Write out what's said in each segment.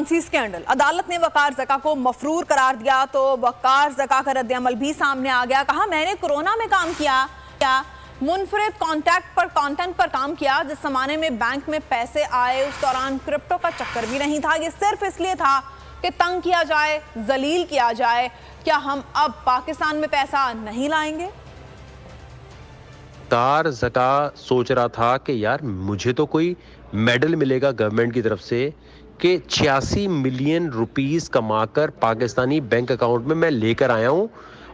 Currency scandal. अदालत ने वकार ज़का को मफरूर करार दिया तो वकार ज़का का रद्द-ए-अमल भी सामने आ गया। कहा मैंने कोरोना में काम किया, मुनफरिद कंटेंट पर काम किया जिस जमाने में बैंक में पैसे आए उस दौरान क्रिप्टो का चक्कर भी नहीं था। ये सिर्फ इसलिए था कि तंग किया जाए, जलील किया जाए। क्या हम अब पाकिस्तान में पैसा नहीं लाएंगे? वकार ज़का सोच रहा था कि यार मुझे तो कोई मेडल मिलेगा गवर्नमेंट की तरफ से कि 86 मिलियन रुपीस कमाकर पाकिस्तानी बैंक अकाउंट में मैं लेकर आया हूं,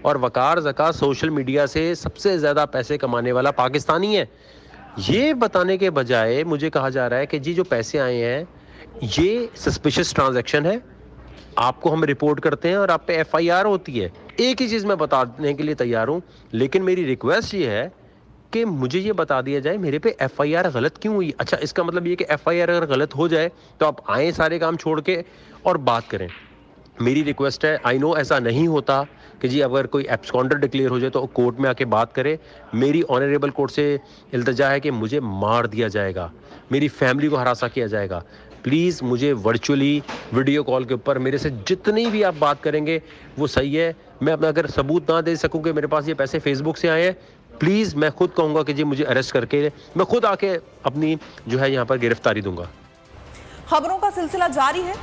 और वकार ज़का सोशल मीडिया से सबसे ज़्यादा पैसे कमाने वाला पाकिस्तानी है। ये बताने के बजाय मुझे कहा जा रहा है कि जी जो पैसे आए हैं ये सस्पिशियस ट्रांजैक्शन है, आपको हम रिपोर्ट करते हैं और आप पे FIR होती है। एक ही चीज़ मैं बताने के लिए तैयार हूँ, लेकिन मेरी रिक्वेस्ट ये है कि मुझे ये बता दिया जाए मेरे पे FIR गलत क्यों हुई। अच्छा, इसका मतलब ये कि FIR अगर गलत हो जाए तो आप आए सारे काम छोड़ के और बात करें। मेरी रिक्वेस्ट है, आई नो ऐसा नहीं होता कि जी अगर कोई एब्सकॉन्डर डिक्लेयर हो जाए तो कोर्ट में आके बात करे। मेरी ऑनरेबल कोर्ट से इल्तिजा है कि मुझे मार दिया जाएगा, मेरी फैमिली को हरासा किया जाएगा। प्लीज़ मुझे वर्चुअली वीडियो कॉल के ऊपर मेरे से जितनी भी आप बात करेंगे वो सही है। मैं अपना अगर सबूत ना दे सकूँ कि मेरे पास ये पैसे फेसबुक से आए हैं, प्लीज़ मैं खुद कहूँगा कि जी मुझे अरेस्ट करके मैं खुद आके अपनी जो है यहाँ पर गिरफ्तारी दूंगा। खबरों का सिलसिला जारी है।